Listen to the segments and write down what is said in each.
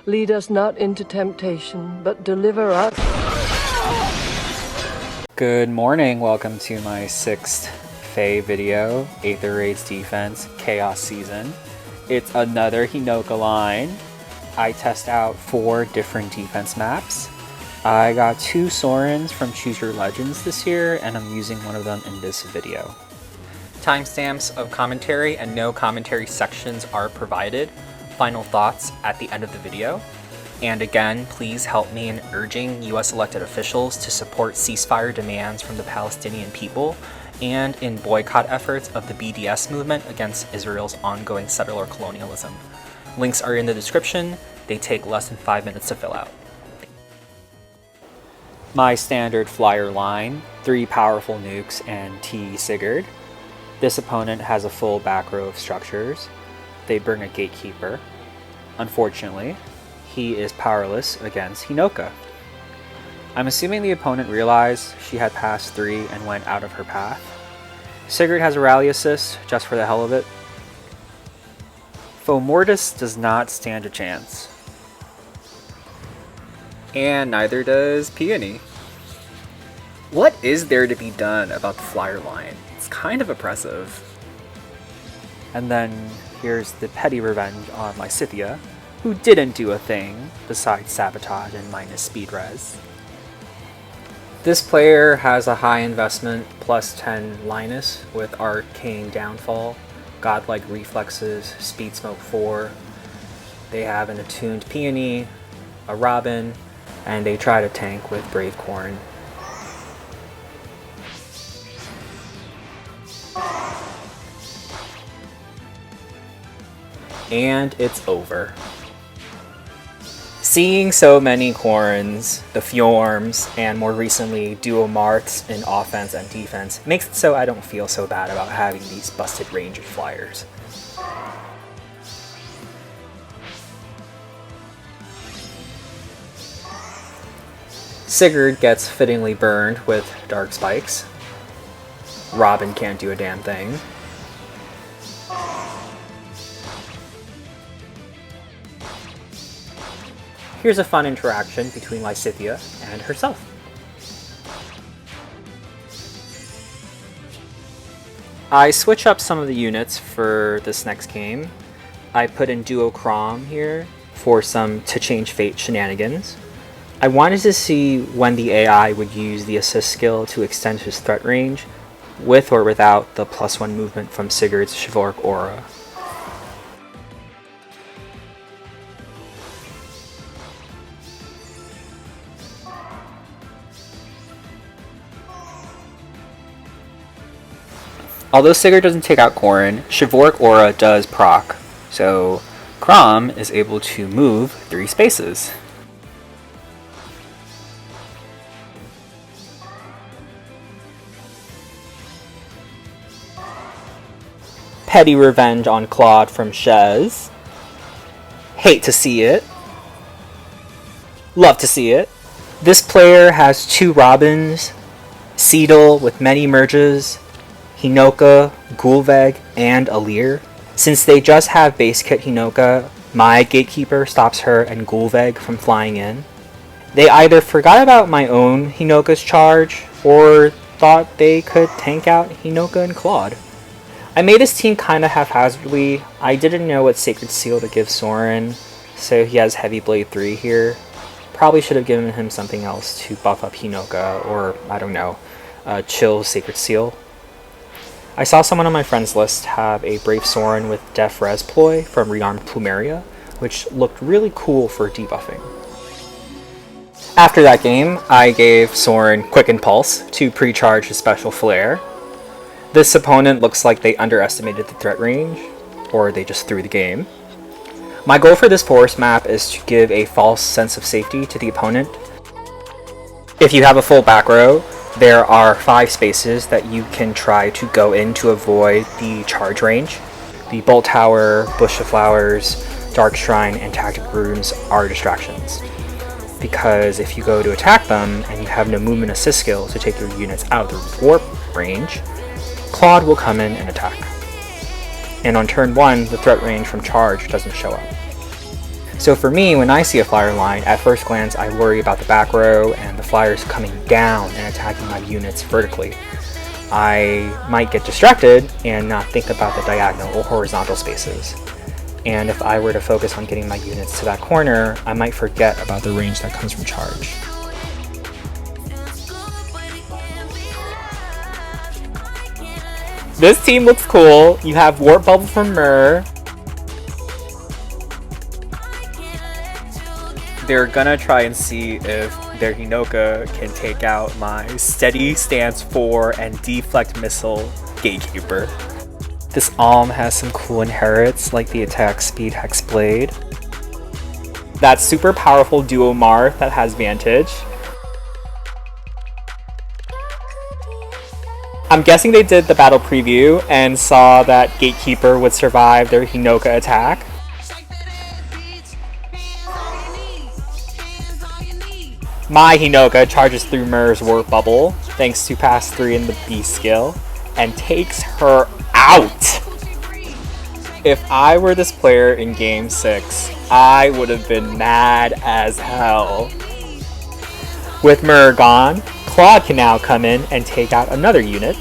Lead us not into temptation, but deliver us. Good morning, welcome to my 6th FEH video, Aether Raids Defense, Chaos Season. It's another Hinoka line. I test out 4 different defense maps. I got 2 Sorens from Choose Your Legends this year, and I'm using one of them in this video. Timestamps of commentary and no commentary sections are provided. Final thoughts at the end of the video. And again, please help me in urging US elected officials to support ceasefire demands from the Palestinian people and in boycott efforts of the BDS movement against Israel's ongoing settler colonialism. Links are in the description. They take less than 5 minutes to fill out. My standard flyer line, 3 powerful nukes and T Sigurd. This opponent has a full back row of structures. They bring a Gatekeeper. Unfortunately, he is powerless against Hinoka. I'm assuming the opponent realized she had passed 3 and went out of her path. Sigurd has a rally assist just for the hell of it. Fomortis does not stand a chance. And neither does Peony. What is there to be done about the flyer line? It's kind of oppressive. And then here's the petty revenge on Lysithea, who didn't do a thing besides sabotage and minus speed res. This player has a high investment plus 10 Linus with Arcane Downfall, Godlike Reflexes, Speed Smoke 4. They have an attuned Peony, a Robin, and they try to tank with Brave Corrin. And it's over. Seeing so many Corrins, the Fjorms, and more recently duo Marths in offense and defense makes it so I don't feel so bad about having these busted ranged flyers. Sigurd gets fittingly burned with Dark Spikes. Robin can't do a damn thing. Here's a fun interaction between Lysithea and herself. I switch up some of the units for this next game. I put in Duo Crom here for some to change fate shenanigans. I wanted to see when the AI would use the assist skill to extend his threat range, with or without the +1 movement from Sigurd's Chivalric Aura. Although Sigurd doesn't take out Corrin, Chivalric Aura does proc, so Crom is able to move 3 spaces. Petty revenge on Claude from Shez. Hate to see it. Love to see it. This player has 2 Robins, Seedle with many merges, Hinoka, Gullveig, and Alear. Since they just have base kit Hinoka, my Gatekeeper stops her and Gullveig from flying in. They either forgot about my own Hinoka's charge, or thought they could tank out Hinoka and Claude. I made this team kinda haphazardly. I didn't know what Sacred Seal to give Soren, so he has Heavy Blade 3 here. Probably should have given him something else to buff up Hinoka, or I don't know, chill Sacred Seal. I saw someone on my friends list have a Brave Soren with Def Res ploy from Rearmed Plumeria, which looked really cool for debuffing. After that game, I gave Soren Quick Impulse to pre-charge his special flare. This opponent looks like they underestimated the threat range, or they just threw the game. My goal for this forest map is to give a false sense of safety to the opponent. If you have a full back row, there are 5 spaces that you can try to go in to avoid the charge range. The Bolt Tower, Bush of Flowers, Dark Shrine, and Tactic Runes are distractions. Because if you go to attack them and you have no movement assist skill to take your units out of the warp range, Claude will come in and attack. And on turn 1, the threat range from charge doesn't show up. So for me, when I see a flyer line, at first glance I worry about the back row and the flyers coming down and attacking my units vertically. I might get distracted and not think about the diagonal or horizontal spaces. And if I were to focus on getting my units to that corner, I might forget about the range that comes from charge. This team looks cool. You have Warp Bubble from Myrrh. They're gonna try and see if their Hinoka can take out my Steady Stance 4 and Deflect Missile Gatekeeper. This Alm has some cool inherits like the attack speed Hexblade. That super powerful duo Marth that has Vantage. I'm guessing they did the battle preview and saw that Gatekeeper would survive their Hinoka attack. My Hinoka charges through Myrrh's Warp Bubble, thanks to pass 3 in the B skill, and takes her out! If I were this player in Game 6, I would have been mad as hell. With Myrrh gone, Claude can now come in and take out another unit.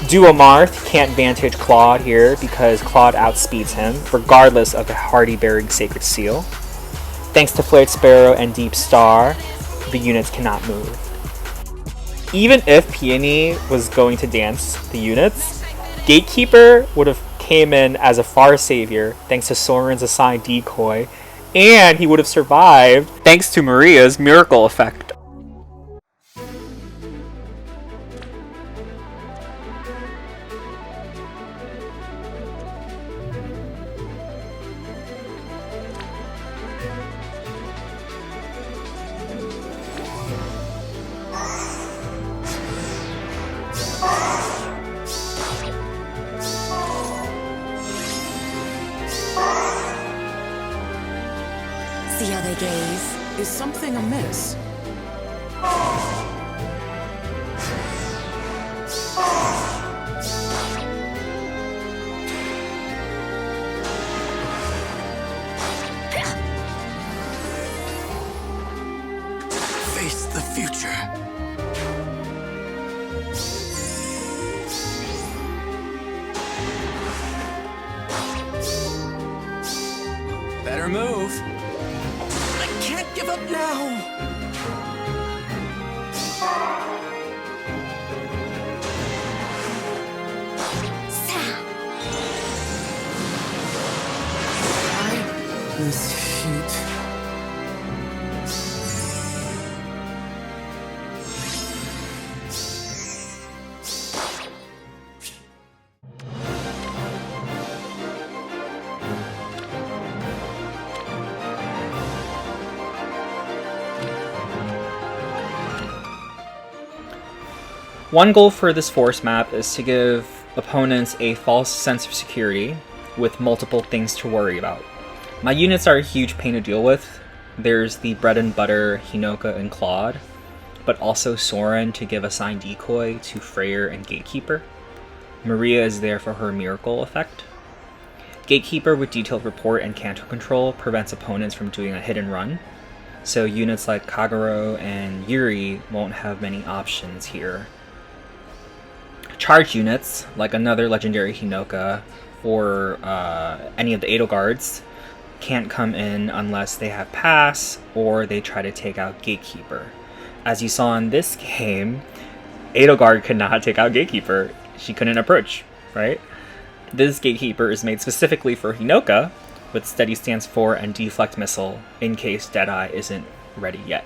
Duo Marth can't vantage Claude here because Claude outspeeds him, regardless of the Hardy Bearing Sacred Seal. Thanks to Flared Sparrow and Deep Star, the units cannot move. Even if Peony was going to dance the units, Gatekeeper would have came in as a far savior thanks to Soren's assigned decoy, and he would have survived thanks to Maria's miracle effect. See how they gaze? Is something amiss? Face the future. Better move. I can't give up now. This heat. One goal for this force map is to give opponents a false sense of security with multiple things to worry about. My units are a huge pain to deal with. There's the bread and butter Hinoka and Claude, but also Soren to give a signed decoy to Freyr and Gatekeeper. Maria is there for her miracle effect. Gatekeeper with detailed report and canto control prevents opponents from doing a hit and run, so units like Kagero and Yuri won't have many options here. Charge units, like another legendary Hinoka or any of the Edelgards, can't come in unless they have pass or they try to take out Gatekeeper. As you saw in this game, Edelgard could not take out Gatekeeper. She couldn't approach, right? This Gatekeeper is made specifically for Hinoka with Steady Stance 4 and Deflect Missile in case Deadeye isn't ready yet.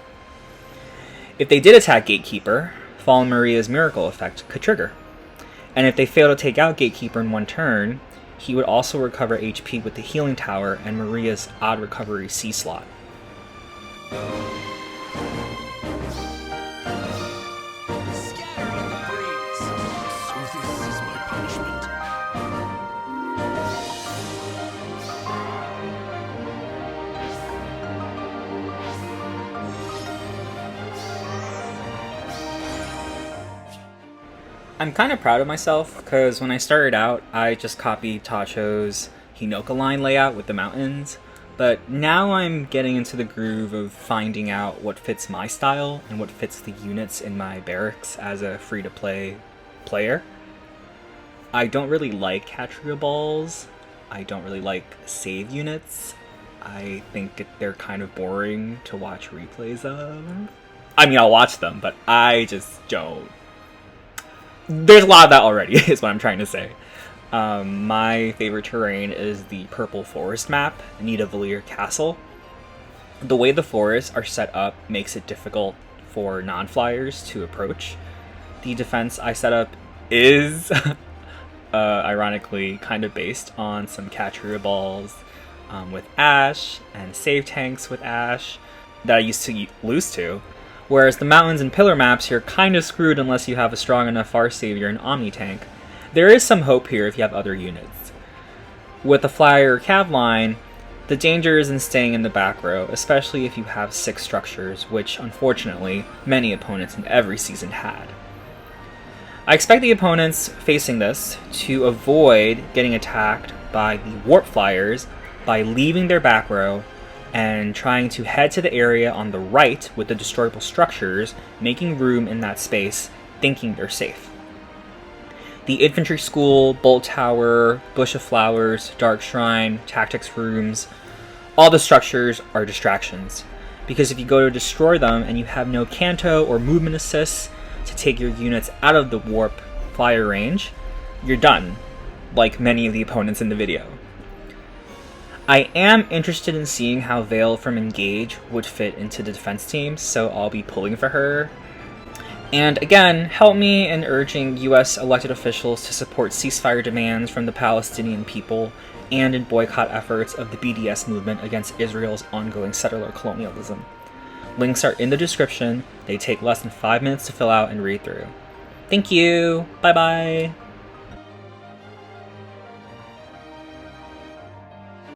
If they did attack Gatekeeper, Fallen Maria's miracle effect could trigger. And if they fail to take out Gatekeeper in one turn, he would also recover HP with the healing tower and Maria's odd recovery C slot. I'm kind of proud of myself, because when I started out, I just copied Tacho's Hinoka line layout with the mountains, But now I'm getting into the groove of finding out what fits my style and what fits the units in my barracks as a free-to-play player. I don't really like Hatria balls. I don't really like save units. I think they're kind of boring to watch replays of. I mean, I'll watch them, but I just don't. There's a lot of that already, is what I'm trying to say. My favorite terrain is the Purple Forest map, Nidavellir Castle. The way the forests are set up makes it difficult for non-flyers to approach. The defense I set up is, ironically, kind of based on some Hatria balls with Ash, and save tanks with Ash that I used to lose to. Whereas the mountains and pillar maps, you're kind of screwed unless you have a strong enough Far Savior and Omni tank. There is some hope here if you have other units. With the Flyer or Cav line, the danger is in staying in the back row, especially if you have 6 structures, which unfortunately many opponents in every season had. I expect the opponents facing this to avoid getting attacked by the Warp Flyers by leaving their back row and trying to head to the area on the right with the destroyable structures, making room in that space, thinking they're safe. The Infantry School, Bolt Tower, Bush of Flowers, Dark Shrine, Tactics Rooms, all the structures are distractions. Because if you go to destroy them and you have no Canto or movement assists to take your units out of the Warp Flyer range, you're done, like many of the opponents in the video. I am interested in seeing how Veil from Engage would fit into the defense team, so I'll be pulling for her. And again, help me in urging US elected officials to support ceasefire demands from the Palestinian people and in boycott efforts of the BDS movement against Israel's ongoing settler colonialism. Links are in the description. They take less than 5 minutes to fill out and read through. Thank you! Bye bye!